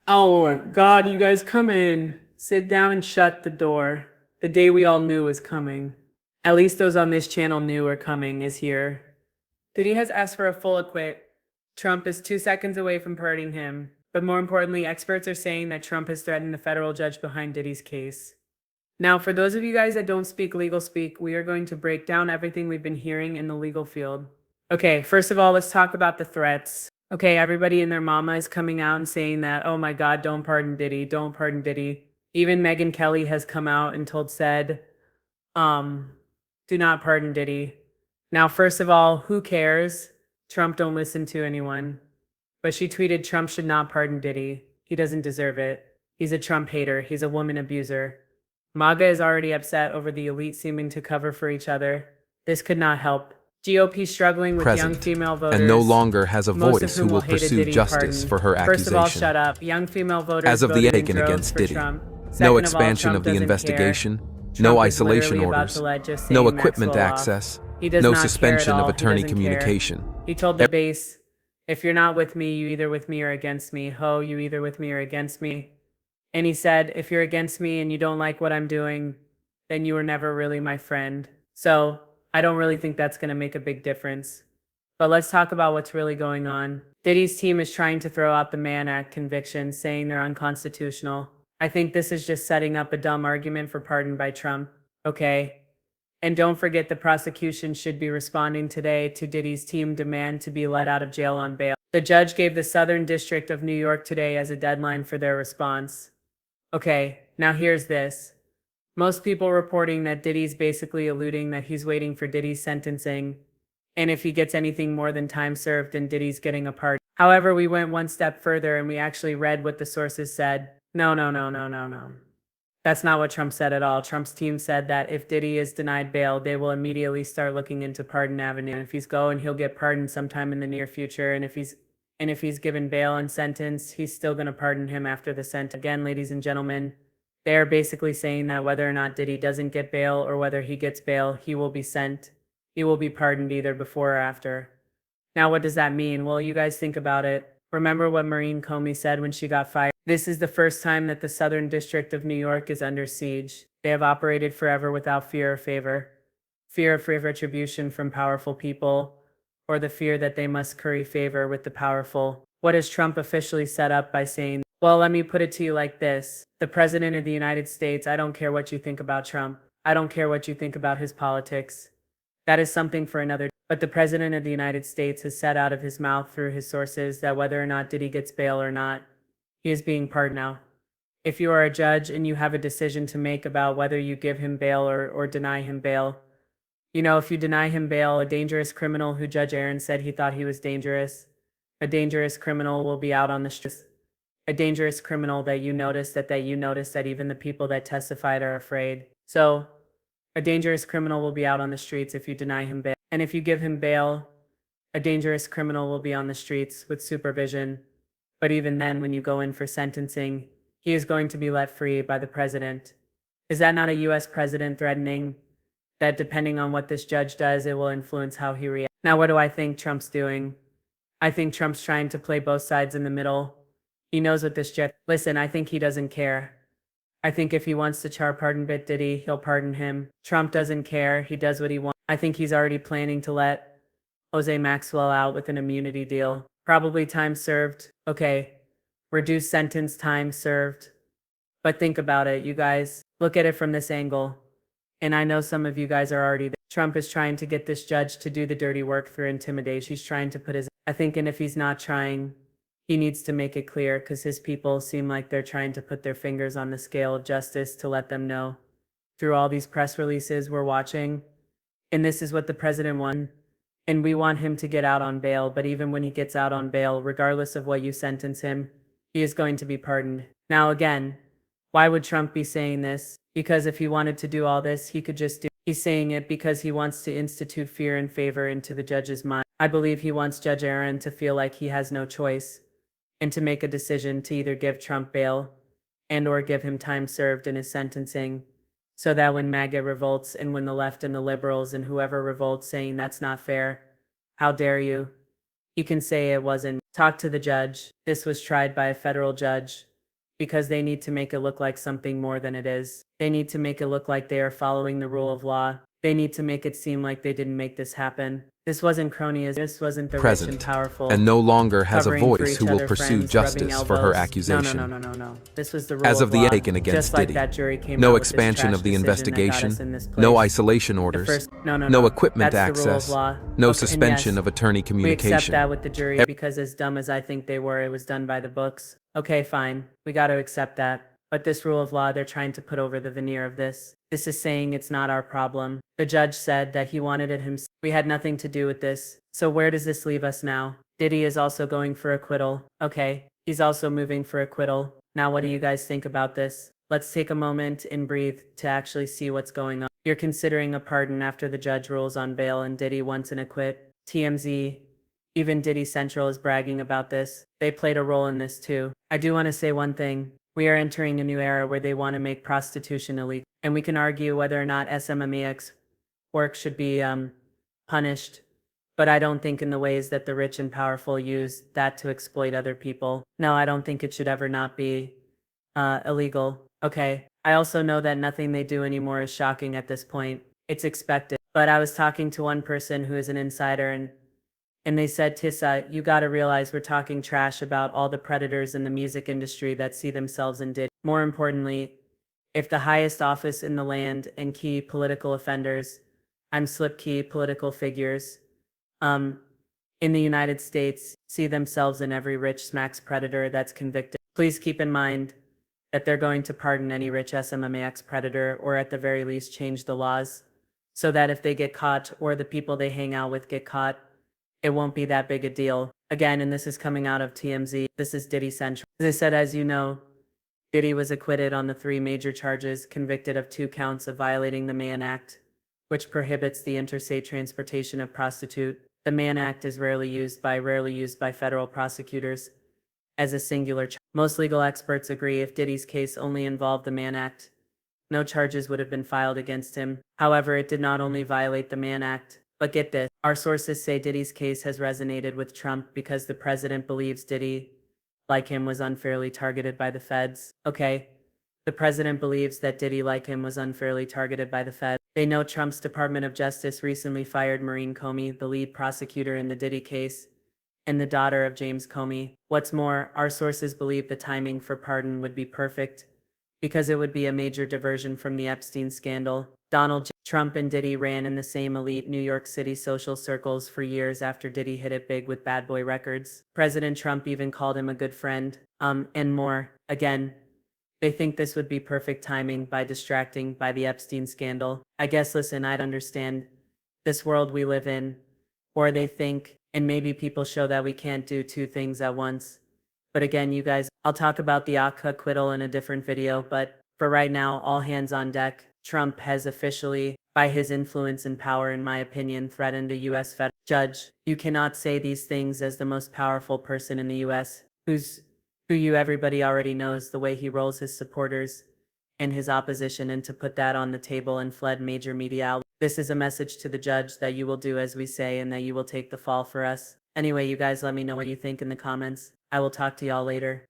Oh God, you guys come in. Sit down and shut the door. The day we all knew was coming. At least those on this channel knew were coming is here. Diddy has asked for a full acquit. Trump is 2 seconds away from pardoning him. But more importantly, experts are saying that Trump has threatened the federal judge behind Diddy's case. Now, for those of you guys that don't speak legal speak, we are going to break down everything we've been hearing in the legal field. Okay, first of all, let's talk about the threats. Okay, everybody and their mama is coming out and saying that, oh my God, don't pardon Diddy, don't pardon Diddy. Even Megyn Kelly has come out and said, do not pardon Diddy. Now, first of all, who cares? Trump don't listen to anyone. But she tweeted Trump should not pardon Diddy. He doesn't deserve it. He's a Trump hater. He's a woman abuser. MAGA is already upset over the elite seeming to cover for each other. This could not help. GOP struggling with young female voters, and no longer has a most of voice whom who will hate a pursue Diddy justice pardon. for her First of all, accusation. shut up. Young female voters As of the voted in Aiken droves against for Diddy, Trump. no Second of all, expansion Trump of the doesn't investigation, care. no Trump is isolation literally about orders, to let just no Saying equipment Maxwell off. access, He does no not care at suspension of all. He attorney doesn't care. communication. He told the base, if you're not with me, you either with me or against me. Ho, you either with me or against me. And he said, if you're against me and you don't like what I'm doing, then you were never really my friend. So I don't really think that's going to make a big difference. But let's talk about what's really going on. Diddy's team is trying to throw out the Mann Act convictions, saying they're unconstitutional. I think this is just setting up a dumb argument for pardon by Trump. Okay? And don't forget the prosecution should be responding today to Diddy's team demand to be let out of jail on bail. The judge gave the Southern District of New York today as a deadline for their response. Okay, now here's this. Most people reporting that Diddy's basically alluding that he's waiting for Diddy's sentencing, and if he gets anything more than time served, then Diddy's getting a pardon. However, we went one step further and we actually read what the sources said. No. That's not what Trump said at all. Trump's team said that if Diddy is denied bail, they will immediately start looking into pardon avenue. And if he's going, he'll get pardoned sometime in the near future. And if he's given bail and sentence, he's still going to pardon him after the sentence. Again, ladies and gentlemen, they are basically saying that whether or not Diddy doesn't get bail or whether he gets bail, he will be pardoned either before or after. Now, what does that mean? Well, you guys think about it. Remember what Maureen Comey said when she got fired? This is the first time that the Southern District of New York is under siege. They have operated forever without fear or favor. Fear of retribution from powerful people, or the fear that they must curry favor with the powerful. What has Trump officially set up by saying, well, let me put it to you like this. The President of the United States, I don't care what you think about Trump. I don't care what you think about his politics. That is something for another. But the President of the United States has said out of his mouth through his sources that whether or not Diddy gets bail or not, he is being pardoned now. If you are a judge and you have a decision to make about whether you give him bail or deny him bail, if you deny him bail, a dangerous criminal who Judge Aaron said he thought he was dangerous, a dangerous criminal will be out on the streets. A dangerous criminal that you notice that even the people that testified are afraid. So, a dangerous criminal will be out on the streets if you deny him bail. And if you give him bail, a dangerous criminal will be on the streets with supervision. But even then, when you go in for sentencing, he is going to be let free by the president. Is that not a US president threatening that depending on what this judge does, it will influence how he reacts? Now, what do I think Trump's doing? I think Trump's trying to play both sides in the middle. He knows what this judge... Listen, I think he doesn't care. I think if he wants to pardon Diddy, he'll pardon him. Trump doesn't care. He does what he wants. I think he's already planning to let Jose Maxwell out with an immunity deal. Probably time served. Okay, reduced sentence, time served. But think about it, you guys. Look at it from this angle. And I know some of you guys are already there. Trump is trying to get this judge to do the dirty work through intimidation. He's trying to put his... I think, and if he's not trying, he needs to make it clear because his people seem like they're trying to put their fingers on the scale of justice to let them know. Through all these press releases we're watching, and this is what the president wants. And we want him to get out on bail, but even when he gets out on bail, regardless of what you sentence him, he is going to be pardoned. Now again, why would Trump be saying this? Because if he wanted to do all this, he could just do it. He's saying it because he wants to institute fear and favor into the judge's mind. I believe he wants Judge Aaron to feel like he has no choice and to make a decision to either give Trump bail and or give him time served in his sentencing, so that when MAGA revolts and when the left and the liberals and whoever revolts saying that's not fair, how dare you, You can say it wasn't. Talk to the judge. This was tried by a federal judge because they need to make it look like something more than it is. They need to make it look like they are following the rule of law. They need to make it seem like they didn't make this happen. This wasn't cronyism. This wasn't the rich and Present, powerful and no longer has a covering for voice each who will other, pursue friends, rubbing justice for her elbows. accusation. No. This was the rule As of the law. taken against Just like Diddy. that jury came No out with this expansion trash of the decision that got investigation, us in this no place. isolation The orders, first, no equipment That's the rule of access, law. no Okay, and suspension yes, of attorney we accept communication. that with the jury because as dumb as I think they were, it was done by the books. Okay, fine. We got to accept that. But this rule of law, they're trying to put over the veneer of this. This is saying it's not our problem. The judge said that he wanted it himself. We had nothing to do with this. So where does this leave us now? Diddy is also going for acquittal. Okay, he's also moving for acquittal. Now what do you guys think about this? Let's take a moment and breathe to actually see what's going on. You're considering a pardon after the judge rules on bail and Diddy wants an acquit. TMZ. Even Diddy Central is bragging about this. They played a role in this too. I do want to say one thing. We are entering a new era where they want to make prostitution illegal. And we can argue whether or not SMMEX work should be punished. But I don't think in the ways that the rich and powerful use that to exploit other people. No, I don't think it should ever not be illegal. Okay. I also know that nothing they do anymore is shocking at this point. It's expected. But I was talking to one person who is an insider and they said, Tissa, you gotta realize we're talking trash about all the predators in the music industry that see themselves in Diddy. More importantly, if the highest office in the land and key political offenders, I'm slip key political figures, in the United States, see themselves in every rich smacks predator that's convicted. Please keep in mind that they're going to pardon any rich SMMAX predator or at the very least change the laws so that if they get caught or the people they hang out with get caught, it won't be that big a deal. Again, and this is coming out of TMZ, this is Diddy Central. As I said, as you know, Diddy was acquitted on the 3 major charges, convicted of 2 counts of violating the Mann Act, which prohibits the interstate transportation of prostitute. The Mann Act is rarely used by federal prosecutors as a singular charge. Most legal experts agree if Diddy's case only involved the Mann Act, no charges would have been filed against him. However, it did not only violate the Mann Act, but get this, our sources say Diddy's case has resonated with Trump because the president believes Diddy, like him, was unfairly targeted by the feds. Okay, the president believes that Diddy, like him, was unfairly targeted by the feds. They know Trump's Department of Justice recently fired Maureen Comey, the lead prosecutor in the Diddy case, and the daughter of James Comey. What's more, our sources believe the timing for pardon would be perfect because it would be a major diversion from the Epstein scandal. Donald J. Trump and Diddy ran in the same elite New York City social circles for years after Diddy hit it big with Bad Boy Records. President Trump even called him a good friend, and more. Again, they think this would be perfect timing by distracting by the Epstein scandal. I guess, listen, I'd understand this world we live in, or they think, and maybe people show that we can't do 2 things at once. But again, you guys, I'll talk about the acquittal in a different video, but for right now, all hands on deck. Trump has officially, by his influence and power, in my opinion, threatened a U.S. federal judge. You cannot say these things as the most powerful person in the U.S., who everybody already knows the way he rolls his supporters and his opposition, and to put that on the table and fled major media outlets. This is a message to the judge that you will do as we say and that you will take the fall for us. Anyway, you guys let me know what you think in the comments. I will talk to y'all later.